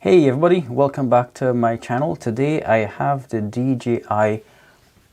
Hey everybody, welcome back to my channel. Today I have the DJI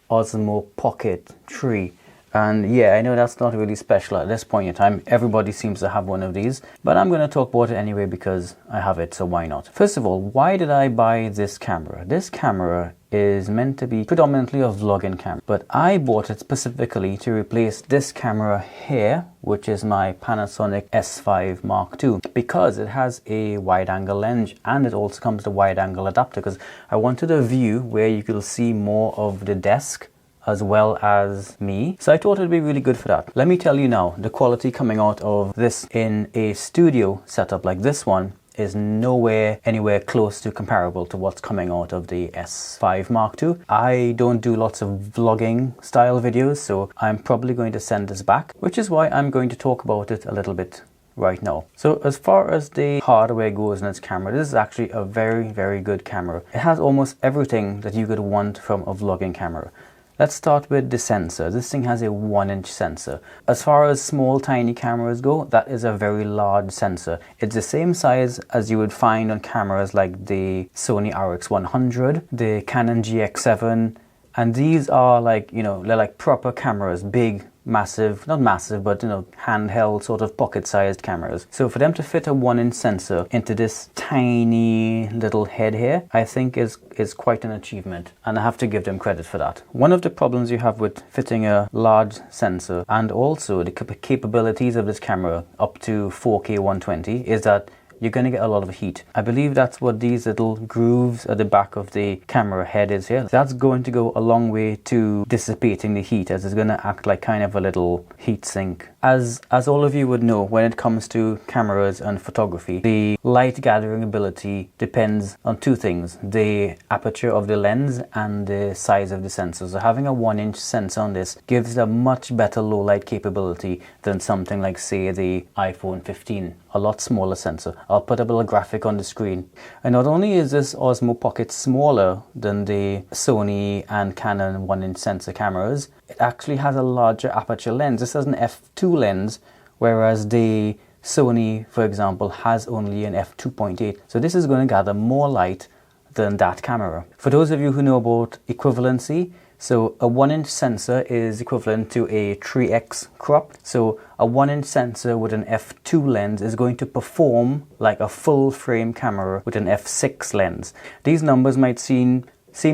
Osmo Pocket 3, and yeah, I know that's not really special at this point in time. Everybody seems to have one of these, but I'm going to talk about it anyway because I have it, so why not? First of all, why did I buy this camera? This camera is meant to be predominantly a vlogging camera, but I bought it specifically to replace this camera here, which is my Panasonic S5 Mark II, because it has a wide angle lens and it also comes with a wide angle adapter, because I wanted a view where you could see more of the desk as well as me. So I thought it'd be really good for that. Let me tell you now, the quality coming out of this in a studio setup like this one is anywhere close to comparable to what's coming out of the S5 Mark II. I don't do lots of vlogging style videos, so I'm probably going to send this back, which is why I'm going to talk about it a little bit right now. So as far as the hardware goes in its camera, this is actually a very good camera. It has almost everything that you could want from a vlogging camera. Let's start with the sensor. This thing has a 1-inch sensor. As far as small tiny cameras go, that is a very large sensor. It's the same size as you would find on cameras like the Sony RX100, the Canon GX7, and these are like, they're like proper cameras, big, massive, not massive, but handheld sort of pocket-sized cameras. So for them to fit a 1-inch sensor into this tiny little head here, I think is quite an achievement, and I have to give them credit for that. One of the problems you have with fitting a large sensor and also the capabilities of this camera up to 4K 120 is that you're going to get a lot of heat. I believe that's what these little grooves at the back of the camera head is here. That's going to go a long way to dissipating the heat, as it's going to act like kind of a little heat sink. As all of you would know, when it comes to cameras and photography, the light gathering ability depends on two things: the aperture of the lens and the size of the sensor. So having a 1-inch sensor on this gives a much better low light capability than something like, say, the iPhone 15, a lot smaller sensor. I'll put a little graphic on the screen. And not only is this Osmo Pocket smaller than the Sony and Canon 1-inch sensor cameras, it actually has a larger aperture lens. This has an f2 lens, whereas the Sony, for example, has only an f2.8. So this is going to gather more light than that camera. For those of you who know about equivalency, so a 1-inch sensor is equivalent to a 3x crop. So a 1-inch sensor with an f2 lens is going to perform like a full frame camera with an f6 lens. These numbers might seem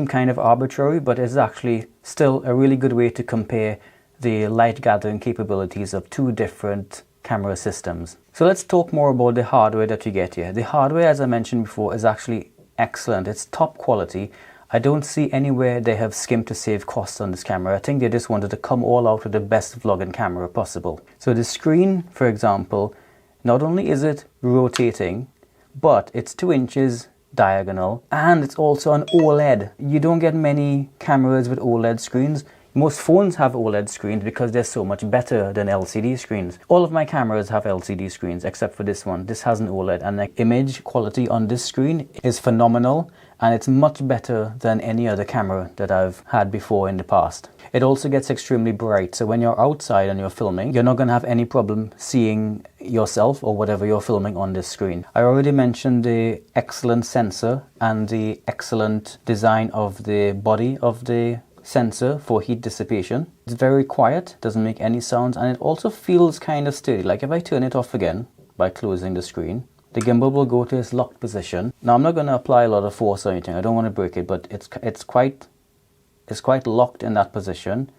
kind of arbitrary, but it's actually still a really good way to compare the light gathering capabilities of two different camera systems. So let's talk more about the hardware that you get here. The hardware, as I mentioned before, is actually excellent. It's top quality. I don't see anywhere they have skimped to save costs on this camera. I think they just wanted to come all out with the best vlogging camera possible. So the screen, for example, not only is it rotating, but it's 2 inches diagonal, and it's also an OLED. You don't get many cameras with OLED screens. Most phones have OLED screens because they're so much better than LCD screens. All of my cameras have LCD screens except for this one. This has an OLED, and the image quality on this screen is phenomenal, and it's much better than any other camera that I've had before in the past. It also gets extremely bright, so when you're outside and you're filming, you're not going to have any problem seeing yourself or whatever you're filming on this screen. I already mentioned the excellent sensor and the excellent design of the body of the sensor for heat dissipation. It's very quiet, doesn't make any sounds, and it also feels kind of sturdy. Like if I turn it off again by closing the screen, the gimbal will go to its locked position. Now I'm not going to apply a lot of force or anything. I don't want to break it, but it's quite locked in that position,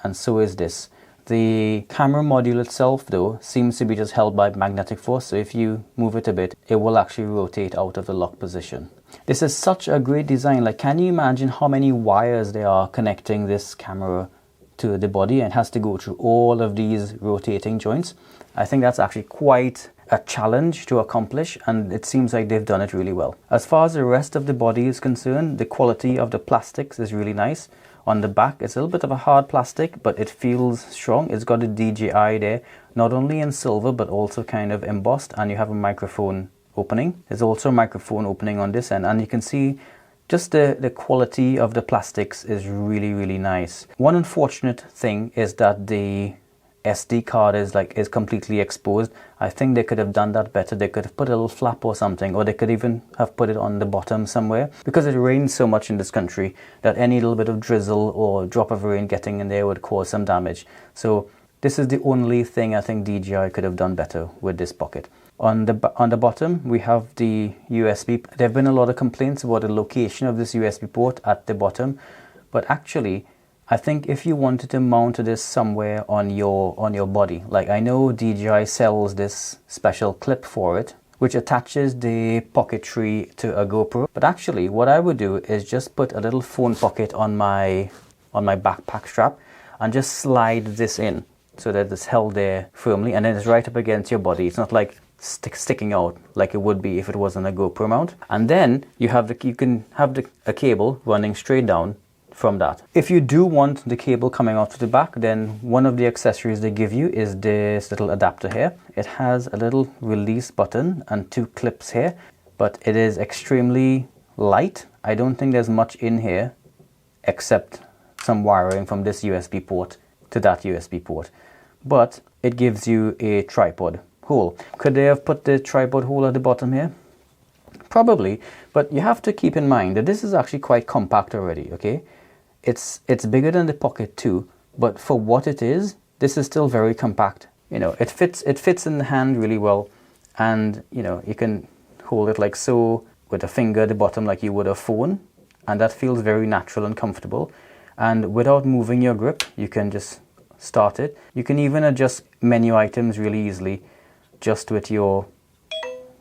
and so is this. The camera module itself, though, seems to be just held by magnetic force, so if you move it a bit, it will actually rotate out of the lock position. This is such a great design. Like, can you imagine how many wires there are connecting this camera to the body, and it has to go through all of these rotating joints? I think that's actually quite a challenge to accomplish, and it seems like they've done it really well. As far as the rest of the body is concerned, the quality of the plastics is really nice. On the back, it's a little bit of a hard plastic, but it feels strong. It's got a DJI there, not only in silver, but also kind of embossed, and you have a microphone opening. There's also a microphone opening on this end, and you can see just the quality of the plastics is really nice. One unfortunate thing is that the SD card is completely exposed. I think they could have done that better. They could have put a little flap or something, or they could even have put it on the bottom somewhere, because it rains so much in this country that any little bit of drizzle or drop of rain getting in there would cause some damage. So this is the only thing I think DJI could have done better with this pocket. On the bottom, we have the USB. There have been a lot of complaints about the location of this USB port at the bottom, but actually, I think if you wanted to mount this somewhere on your body, like I know DJI sells this special clip for it, which attaches the Pocket 3 to a GoPro. But actually, what I would do is just put a little phone pocket on my backpack strap and just slide this in so that it's held there firmly, and then it's right up against your body. It's not like sticking out like it would be if it was on a GoPro mount. And then you can have a cable running straight down from that. If you do want the cable coming out to the back, then one of the accessories they give you is this little adapter here. It has a little release button and 2 clips here, but it is extremely light. I don't think there's much in here except some wiring from this USB port to that USB port, but it gives you a tripod hole. Could they have put the tripod hole at the bottom here? Probably, but you have to keep in mind that this is actually quite compact already, okay? It's bigger than the Pocket 2, but for what it is, this is still very compact. You know, it fits in the hand really well, and you know, you can hold it like so with a finger at the bottom like you would a phone, and that feels very natural and comfortable. And without moving your grip, you can just start it. You can even adjust menu items really easily just with your,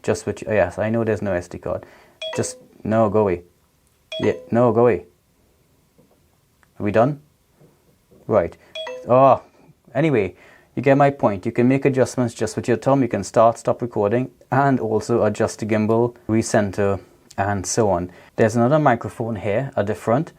yes, I know there's no SD card. No, go away. Yeah, no, go away. Are we done? Right. Oh, anyway, you get my point. You can make adjustments just with your thumb. You can start, stop recording, and also adjust the gimbal, recenter, and so on. There's another microphone here at the front,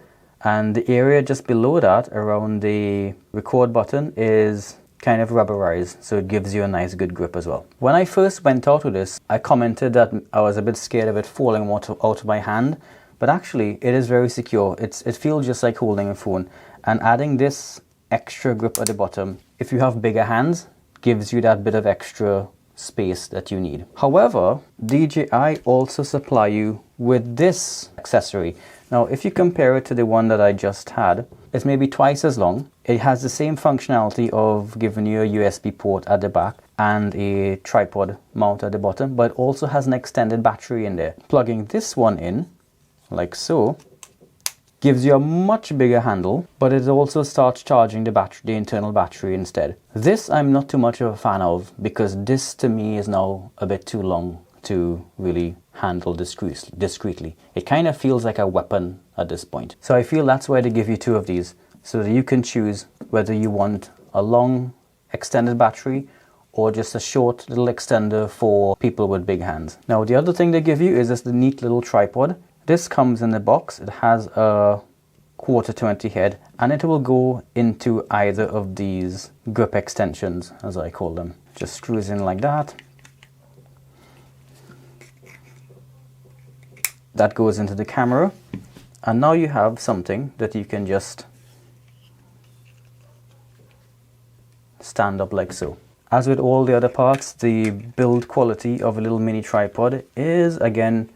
and the area just below that around the record button is kind of rubberized, so it gives you a nice good grip as well. When I first went out with this, I commented that I was a bit scared of it falling out of my hand, but actually it is very secure. It feels just like holding a phone, and adding this extra grip at the bottom, if you have bigger hands, gives you that bit of extra space that you need. However, DJI also supply you with this accessory. Now, if you compare it to the one that I just had, it's maybe twice as long. It has the same functionality of giving you a USB port at the back and a tripod mount at the bottom, but also has an extended battery in there. Plugging this one in, like so, gives you a much bigger handle, but it also starts charging the internal battery instead. This I'm not too much of a fan of, because this to me is now a bit too long to really handle discreetly. It kind of feels like a weapon at this point. So I feel that's why they give you 2 of these, so that you can choose whether you want a long extended battery or just a short little extender for people with big hands. Now, the other thing they give you is this neat little tripod. This comes in the box. It has a 1/4-20 head, and it will go into either of these grip extensions, as I call them. Just screws in like that. That goes into the camera, and now you have something that you can just stand up like so. As with all the other parts, the build quality of a little mini tripod is again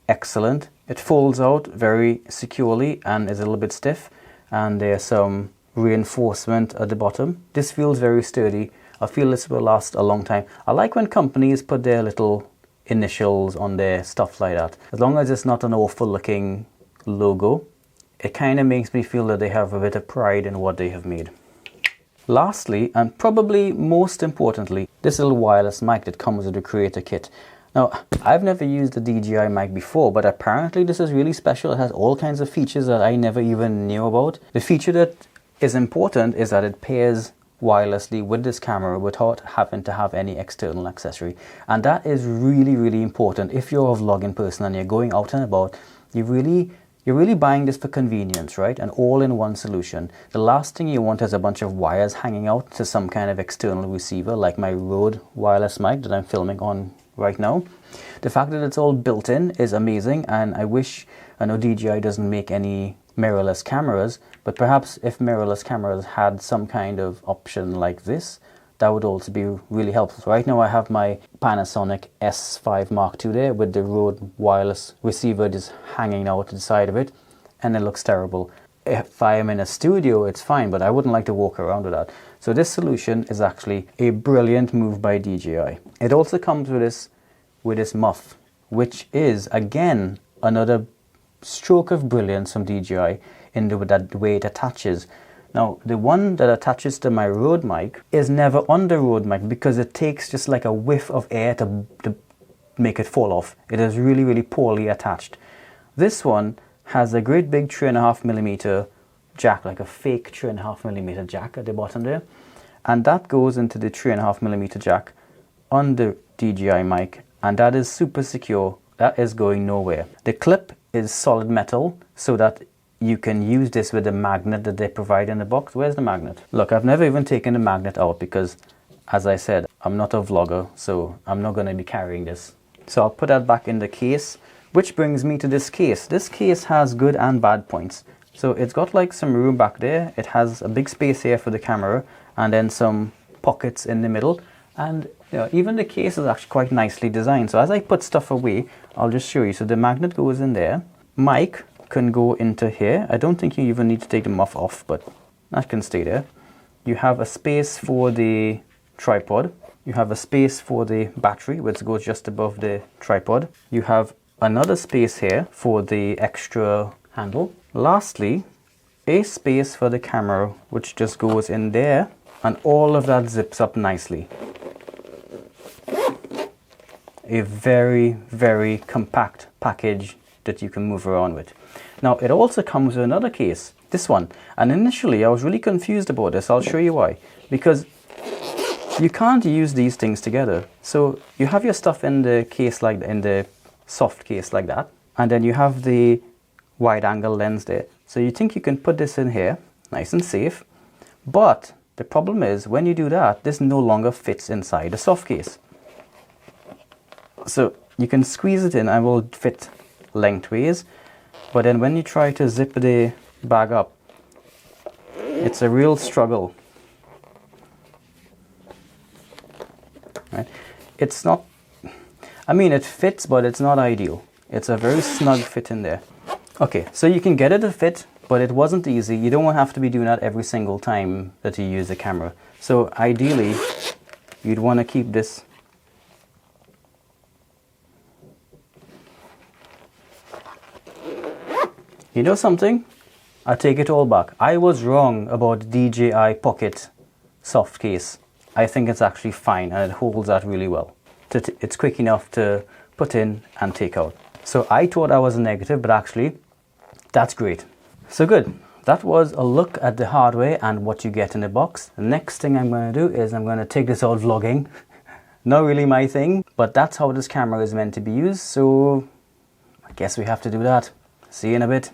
excellent. It folds out very securely and is a little bit stiff, and there's some reinforcement at the bottom. This feels very sturdy. I feel this will last a long time. I like when companies put their little initials on their stuff like that. As long as it's not an awful looking logo, it kind of makes me feel that they have a bit of pride in what they have made. Lastly, and probably most importantly, this little wireless mic that comes with the creator kit. Now, I've never used the DJI mic before, but apparently this is really special. It has all kinds of features that I never even knew about. The feature that is important is that it pairs wirelessly with this camera without having to have any external accessory. And that is really, really important. If you're a vlogging person and you're going out and about, you're really buying this for convenience, right? An all-in-one solution. The last thing you want is a bunch of wires hanging out to some kind of external receiver, like my Rode wireless mic that I'm filming on right now. The fact that it's all built in is amazing, and I know DJI doesn't make any mirrorless cameras, but perhaps if mirrorless cameras had some kind of option like this, that would also be really helpful. So right now I have my Panasonic S5 Mark II there with the Rode wireless receiver just hanging out to the side of it, and it looks terrible. If I am in a studio, it's fine, but I wouldn't like to walk around with that. So this solution is actually a brilliant move by DJI. It also comes with this muff, which is again another stroke of brilliance from DJI in the way it attaches. Now, the one that attaches to my Rode mic is never on the Rode mic because it takes just like a whiff of air to make it fall off. It is really, really poorly attached. This one has a great big 3.5mm jack, like a fake 3.5mm jack at the bottom there. And that goes into the 3.5mm jack on the DJI mic, and that is super secure. That is going nowhere. The clip is solid metal so that you can use this with the magnet that they provide in the box. Where's the magnet? Look, I've never even taken the magnet out because, as I said, I'm not a vlogger, so I'm not going to be carrying this. So I'll put that back in the case, which brings me to this case. This case has good and bad points. So it's got like some room back there. It has a big space here for the camera and then some pockets in the middle. And you know, even the case is actually quite nicely designed. So as I put stuff away, I'll just show you. So the magnet goes in there. Mic can go into here. I don't think you even need to take the muff off, but that can stay there. You have a space for the tripod. You have a space for the battery, which goes just above the tripod. You have another space here for the extra handle. Lastly, a space for the camera, which just goes in there, and all of that zips up nicely. A very, very compact package that you can move around with. Now, it also comes with another case, this one. And initially, I was really confused about this. I'll show you why. Because you can't use these things together. So you have your stuff in the case, like in the soft case like that. And then you have the wide angle lens there. So you think you can put this in here, nice and safe. But the problem is, when you do that, this no longer fits inside the soft case. So you can squeeze it in and it will fit lengthways. But then when you try to zip the bag up, it's a real struggle. Right? It's not, I mean, it fits, but it's not ideal. It's a very snug fit in there. Okay, so you can get it to fit, but it wasn't easy. You don't have to be doing that every single time that you use the camera. So ideally, you'd want to keep this . You know something? I take it all back. I was wrong about DJI Pocket soft case. I think it's actually fine and it holds that really well. It's quick enough to put in and take out. So I thought I was a negative, but actually that's great. So good. That was a look at the hardware and what you get in the box. The next thing I'm going to do is I'm going to take this out vlogging. Not really my thing, but that's how this camera is meant to be used. So I guess we have to do that. See you in a bit.